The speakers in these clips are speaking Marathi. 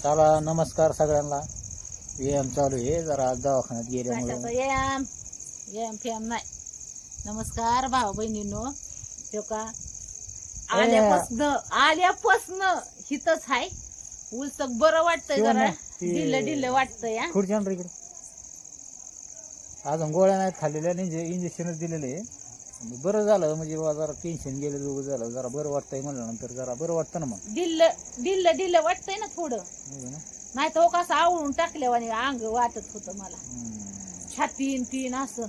चला नमस्कार सगळ्यांना. व्यायाम चालू आहे, जरा आज दवाखान्यात गेल्यामुळे व्यायाम व्यायाम फेम नाही. नमस्कार भाऊ बहिणींनो. तो का आल्यापासन हितच हाय. उलसक बरं वाटतंय, जरा ढिल्ल ढिल्ल वाटतंय. खुर्ची आण रे इकडे. अजून गोळ्या नाहीत खाल्लेल्या, इंजेक्शनच दिलेले. बरं झालं म्हणजे जरा टेन्शन गेलं, दोघं झालं, जरा बरं वाटतंय म्हणल्यानंतर जरा बरं वाटतं ना. मग ढिल्ल ढिल्ल ढिल्ल वाटतंय ना थोडं, नाही तर कसं आवळून टाकल्यावानी अंग वाटत होतं मला, छातीन तीन असं.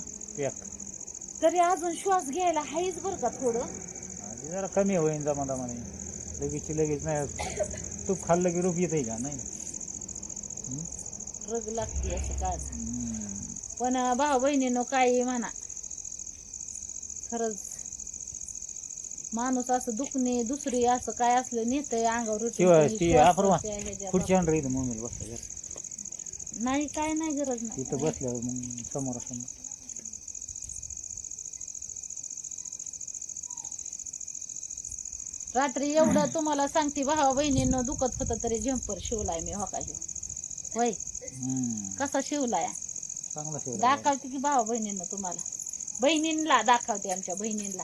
तरी अजून श्वास घ्यायला हायच बरं का थोडं. जरा कमी होईन जमा दमाने, लगेच नाही. तूप खाल्लं की रूप येत का नाही, रग लागते असं काय. पण भाऊ बहिणीनं काही म्हणा, खरंच माणूस असं दुखणे दुसरी असं काय असलं नेतंय अंगावर. खुर्ची आण रे इथं, मम्मीला बसता. नाही काय नाही गरज नाही, इथं बसल्यावर मग समोरासमोर. रात्री एवढं तुम्हाला सांगते भावा बहिणींनो, दुखत होतं तरी झंपर शिवलाय मी. हो का होय, कसा शिवलाय चांगला शिवलाय. दाखवते की भावा बहिणींना, तुम्हाला बहिणींना दाखवते, आमच्या बहिणींना.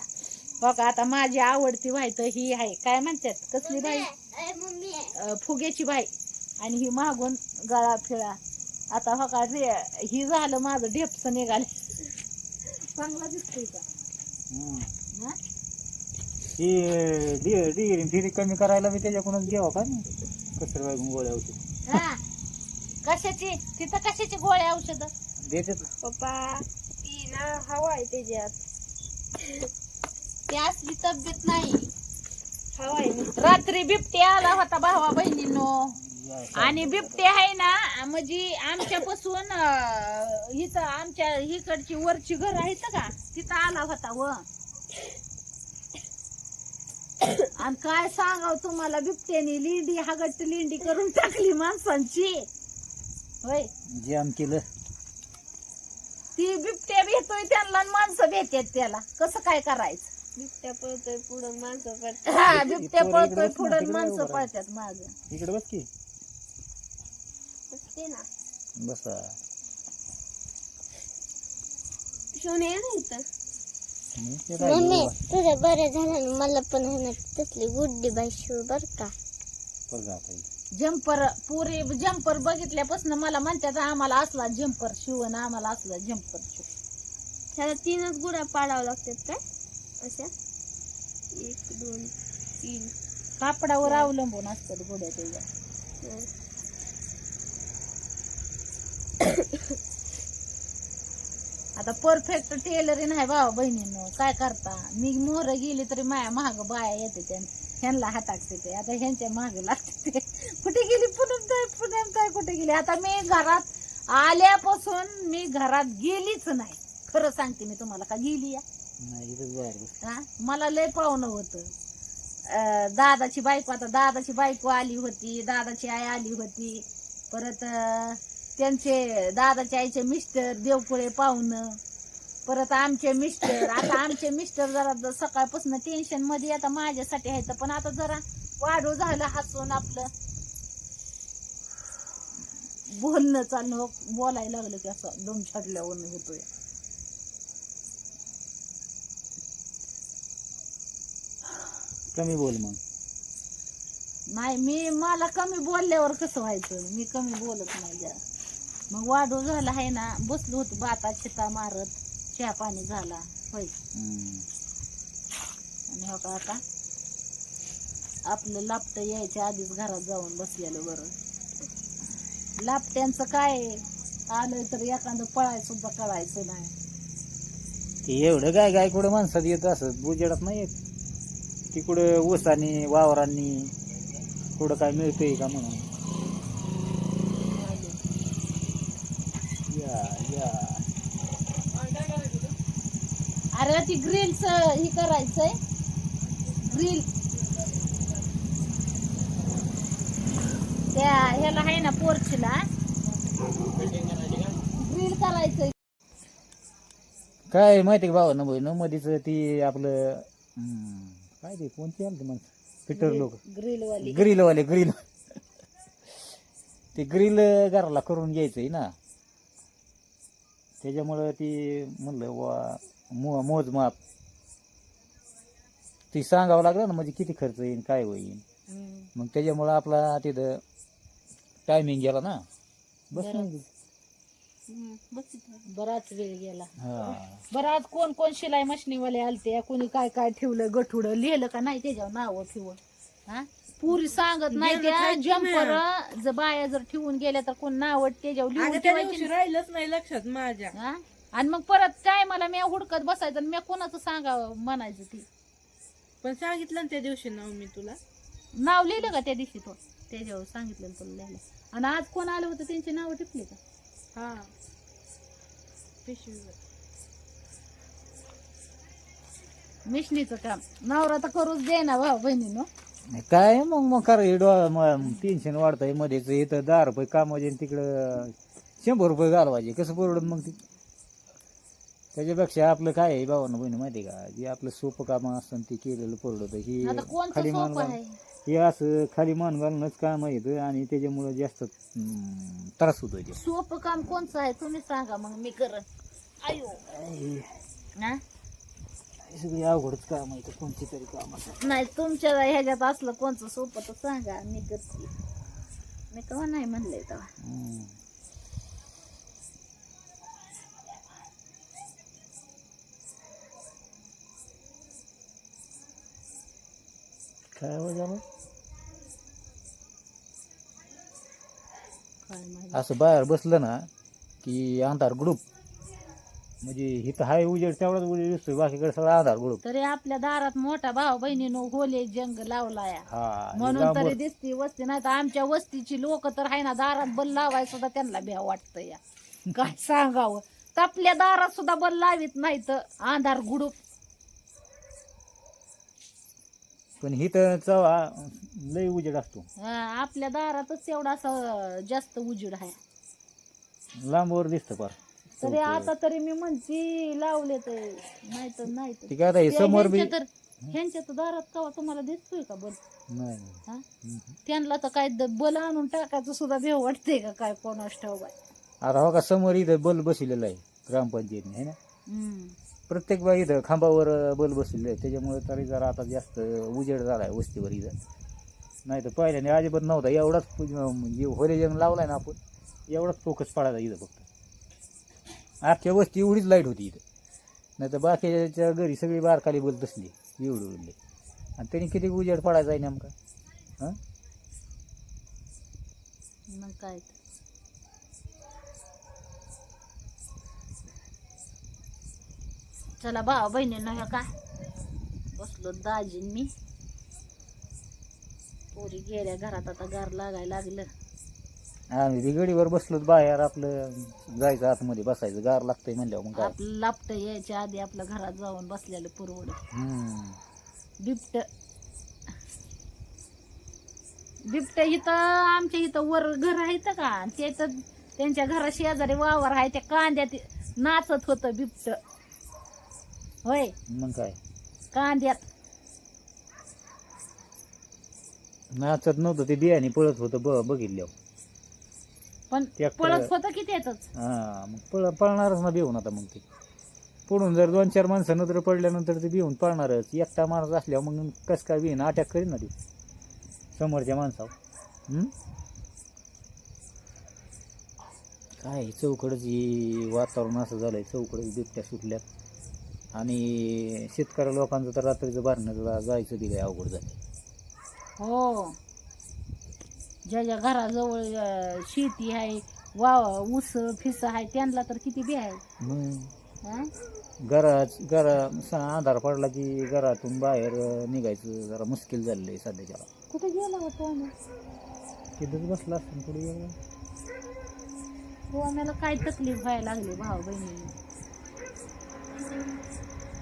बघा आता माझी आवडती बाई तर ही आहे, काय म्हणतात कसली बाई, फुग्याची बाई. आणि ही मागून गळा फिळा. आता हो का ही झालं माझं ढेपस निघाले. चांगला दिसतोय का ती कमी करायला मी त्याच्याकडूनच घ्यावं का नाही, कसं बाई गोळ्या औषध. कशाची तिथं कशाची गोळ्या औषध देते पप्पा. ती ना हवा आहे त्याच्यात, ती असली तब्येत नाही. हवा आहे. रात्री बिबट्या आला होता भावा बहिणींनो, आणि बिबट्या आहे ना म्हणजे आमच्यापासून इथं आमच्या इकडची वरची घर आहेत का तिथं आला होता व. आणि काय सांगाव तुम्हाला, बिबट्याने लिंडी हागट लिंडी करून टाकली माणसांची. होय, जाम केलं. ती बिबट्या भेटतोय त्यांना, माणसं भेटतात त्याला, कसं काय करायचं. बिबट्या पळतोय पुढं माणसं पळतात. हा, बिबट्या पळतोय पुढं माणसं पळतात माग. इकडे बस की. ना बसा. सोने ना इथं. मम्मी तुझं बरं झालं, मला पण तसली गुड्डी बाई शिव बर का. जम्पर पुरे जम्पर बघितल्यापासून मला म्हणतात आम्हाला असला जम्पर शिव ना, आम्हाला असला जम्पर शिव. त्याला 3च गुड्या पाडावं लागतात काय अशा, 1 2 3. कापडावर अवलंबून असतात गुड्या त्याच्या. आता परफेक्ट टेलरिंग आहे भावा बहिणींनो, काय करता. मी मोहर गेली तरी माया महाग बाया येते, ह्यांना हाताकते ते. आता ह्यांच्या माग लागते ते. कुठे गेली पुनम ताई कुठे गेली. आता मी घरात आल्यापासून मी घरात गेलीच नाही, खरं सांगते मी तुम्हाला. का गेली या मला लय पाहुणं होतं. दादाची बायको, आता दादाची बायको आली होती, दादाची आई आली होती, परत त्यांचे दादाच्या आईचे मिस्टर देवपुळे पाहुणं, परत आमचे मिस्टर. आता आमचे मिस्टर जरा सकाळपासून टेन्शन मध्ये आता माझ्यासाठी आहे, पण आता जरा वाढू झालं, हसून आपलं बोलणं चाललं, बोलायला लागलं की असं दम छाडल्यावर होतोय. कमी बोल मग. नाही मला कमी बोलल्यावर कसं व्हायचं, मी कमी बोलत नाही जरा. मग वाढू झाला आहे ना, बसलो होतो बाता शिता मारत, चहा पाणी झाला. होय, आणि हो का आता आपलं लापट यायच्या आधीच घरात जाऊन बसलेलं बरं. लापट्यांचं काय आलं तर एखादं पळाय सुद्धा कळायचं नाही. ते एवढं काय कुठं माणसात येत असत, बुजेडात नाही येत. ती कुठं ऊसानी वावरांनी कुठं काय मिळतंय का म्हणून. अरे ती ग्रिलच हे करायचंय, ग्रिल त्या ह्याला आहे ना पोर्चला ग्रिल करायचंय. काय माहिती का भावा न मधीच ती आपलं काय ते कोणती आली माणसं, फिटर लोक, ग्रिल वाली ग्रिल ते ग्रिल घराला करून घ्यायचंय ना, त्याच्यामुळं ती म्हणलं वा मोजमाप ती सांगावं लागलं ना, म्हणजे किती खर्च येईल काय होईल. मग त्याच्यामुळं आपला तिथं टायमिंग गेला ना, बस नाही. बराच वेळ गेला. हा बरं आज कोण कोण शिलाई मशनीवाले आलते, कोणी काय काय ठेवलं, गठुडं लिहिलं का नाही त्याच्यावर नाव ठेवून. हा पुरी सांगत नाही त्या जम्पर बाया जर ठेवून गेल्या तर कोण नाव त्याच्यावर लिहून ठेवायची. राहिलंच नाही लक्षात माझ्या. हा? आणि मग परत काय मला मी हुडकत बसायचं आणि मी कोणाचं सांगावं म्हणायचं ती. पण सांगितलं ना त्या दिवशी नाव मी तुला. नाव लिहिलं का त्या दिवशी तो त्याच्यावर सांगितलं तुला लिहायला. आणि आज कोण आलं होतं त्यांची नावं टिपली का? हा पिशवीवर. मिशनीचं काम नवरा तर करूच दे ना भाऊ बहिणीनो. काय मग टेन्शन वाढतंय मध्येच. इथं 10 रुपये कामाचे तिकडं 100 रुपये घालवायचे, कसं परवडत मग ती. त्याच्यापेक्षा आपलं काय आहे भावांना बहिणी माहिती का, जे आपलं सोपं काम असतं ते केलेलं परवडत. ही आता कोणतं खाली मान सोपं घालून आहे? हे असं खाली मान घालूनच काम येतं आणि त्याच्यामुळं जास्त त्रास होतोय ते. सोपं काम कोणचं आहे तुम्ही सांगा मग मी करन. आयो हा? सगळी अवघडच काम आहे कोणती तरी काम असं. नाही तुमच्या ह्याच्यात असलं कोणचं सोपं तर सांगा मी करते. मी केव्हा नाही म्हणलंय तेव्हा. काय झालं काय माहिती. असं बाहेर बसलं ना की अंधार ग्रुप, म्हणजे इथं हाय उजेड तेवढाच उजेड दिसतोय, बाकीकडे सगळा अंधार ग्रुप. तरी आपल्या दारात मोठा भाऊ बहिणीनो होले जंग लावलाय हा म्हणून तरी दिसती वस्ती. नाही तर आमच्या वस्तीची लोक तर आहे ना दारात बल लावाय सुद्धा त्यांना भ्या वाटतं या. काय सांगावं, तर आपल्या दारात सुद्धा बल लावित नाही तर अंधार गुडूप. पण इथं चवा लय उजेड असतो, आपल्या दारातच तेवढा असं जास्त उजेड आहे. लांबवर दिसतं फार. तरी आता तरी मी म्हणते लावले तर नाही तर नाही तर ती काय आता हे समोर बी तर ह्यांच्या तर दारात कवा तुम्हाला दिसतोय का बल? नाही. हा? त्यांना तर काय बल आणून टाकायचं सुद्धा भेव वाटते का काय कोणास ठाऊक बाई. आता हो का समोर इथं बल्ब बसलेला आहे ग्रामपंचायतीने, है ना. प्रत्येक बाई इथं खांबावर बल्ब बसलेलं आहे, त्याच्यामुळे तरी जरा आता जास्त उजेड झालाय वस्तीवर इथं. नाही तर पहिल्याने अजिबात नव्हता एवढाच. म्हणजे होलेजंग लावलाय ना आपण, एवढाच फोकस पडायचा इथं फक्त. अख्ख्या वस्ती एवढीच लाईट होती इथं. नाही तर बाकीच्या घरी सगळी बारखाली बल्ब बसली एवढे उडले, आणि त्यांनी किती उजेड पडायचा आहे नेमका. हा मग काय चला भाऊ बहिणींना ह्या काय बसलो दाजीन मी. पोरी गेल्या घरात, आता गार लागायला लागलं. आम्ही ती गडीवर बसलो बाहेर, आपलं जायचं आतमध्ये बसायचं, गार लागतंय म्हणल्यावर मग काय. आपलं लापट यायच्या आधी आपल्या घरात जाऊन बसलेलं परवड. बिबट बिबट इथं आमच्या इथं वर घर आहे इथं का, ते तर त्यांच्या घरा शेजारी वावर आहे, त्या कांद्यात नाचत होतं बिबट. होय मग काय कांद्यात नाचत नव्हतं, ते बियाणे पळत होतं बघितल्यावर. पण पळत होतं की त्याच. हा मग पळणारच ना भिवून. आता मग ते पडून जर 2-4 माणसं नंतर पडल्यानंतर ते भिवून पळणारच. एकटा माणूस असल्यावर मग कस काय भिन अटॅक करीन ना ते समोरच्या माणसावर. काय चौकडच वातावरण असं झालंय, चौकडच बिबट्या सुटल्यात. आणि शेतकरी लोकांचं तर रात्रीचं बारण्याचं जायचं बी काय अवघड झालं. हो ज्या घराजवळ शेती आहे, ऊस फिस आहे, त्यांना तर किती बी आहे. अंधार पडला की घरातून बाहेर निघायचं जरा मुश्किल झालेलं आहे सध्याच्याला. कुठे गेला होतो आम्ही? तिथंच बसला असतो पुढे गेला. हो आम्हाला काय तकलीफ व्हायला लागली भाऊ बहिणी,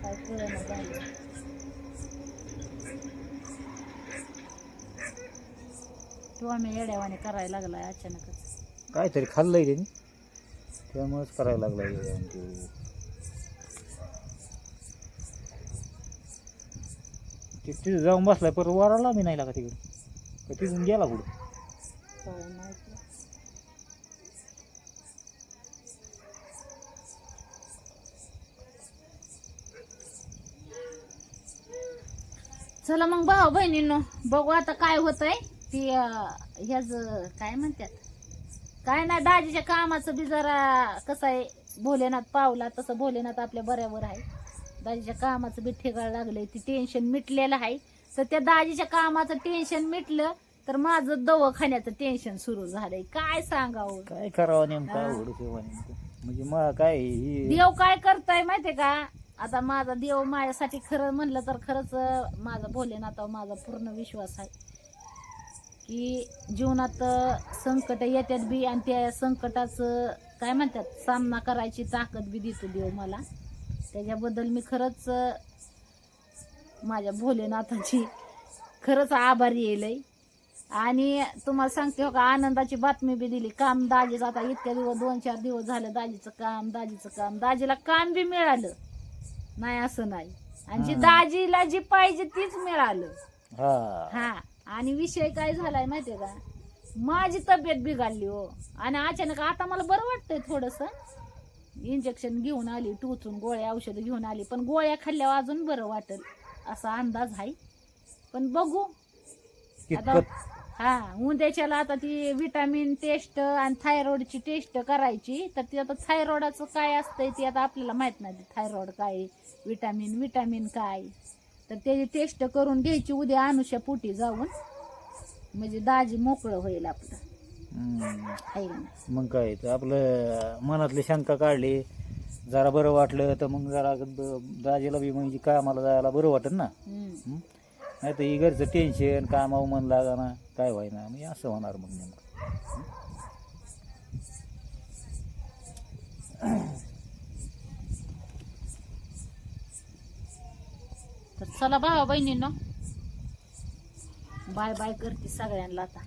काय कळना झालं. तो आम्ही येड्यावाने करायला लागलाय अचानकच. काहीतरी खाल्लंय त्यांनी, त्यामुळेच करायला लागलाय. तिथे जाऊन बसलाय, पर वराला मी नाही लागा तिकडे, तिथून गेला कुठं काय माहिती. चला मग भाऊ बहिणींनो बघू आता काय होतंय ती ह्याच काय म्हणतात काय नाही दाजीच्या कामाचं बी जरा कसं आहे भोलेनाथ पावला तसं भोलेनाथ आपल्या बऱ्यावर आहे. दाजीच्या कामाचं बी ठिकाण लागलंय ती टेन्शन मिटलेलं आहे. तर त्या दाजीच्या कामाचं टेन्शन मिटलं तर माझं दवाखान्याचं टेन्शन सुरू झालंय. काय सांगावं काय करावं नेमकं अवघड सेवा नेमकं म्हणजे मला काय ही देव काय करताय माहितीये का. आता माझा देव माझ्यासाठी खरं म्हणलं तर खरंच माझा भोलेनाथावर माझा पूर्ण विश्वास आहे की जीवनात संकट येतात बी आणि त्या संकटाचं काय म्हणतात सामना करायची ताकद बी देतो देव मला. त्याच्याबद्दल मी खरंच माझ्या भोलेनाथाची खरंच आभारी येईल. आणि तुम्हाला सांगते हो का आनंदाची बातमी बी दिली. काम दाजीचं आता इतक्या दिवस 2-4 दिवस झालं दाजीचं काम दाजीला काम बी मिळालं नाही असं नाही. आणि जी दाजीला जी पाहिजे तीच मिळालं. हा आणि विषय काय झालाय माहितीये का माझी तब्येत बिघडली हो. आणि अचानक आता मला बरं वाटतंय थोडस. इंजेक्शन घेऊन आली टोचून गोळ्या औषधं घेऊन आली पण गोळ्या खाल्ल्यावर अजून बरं वाटेल असा अंदाज आहे. पण बघू आता. हा उद्याच्याला आता ती विटामिन टेस्ट आणि थायरॉइडची टेस्ट करायची. तर ती आता थायरॉइडचं काय असतंय ते आता आपल्याला माहित नाही. थायरॉइड काय विटामिन काय तर त्याची टेस्ट करून घ्यायची उद्या अनुष्या पोटी जाऊन म्हणजे दाजी मोकळं होईल आपलं. आहे ना. मग काय तर आपलं मनातली शंका काढली जरा बरं वाटलं तर मग जरा दाजीला बी म्हणजे कामाला जायला बरं वाटत ना. नाही तर ही घरचं टेन्शन कामावर मन लागा ना काय व्हायना म्हणजे असं होणार मग नेमकं. तर चला भावा बहिणींनो बाय बाय करते सगळ्यांना आता.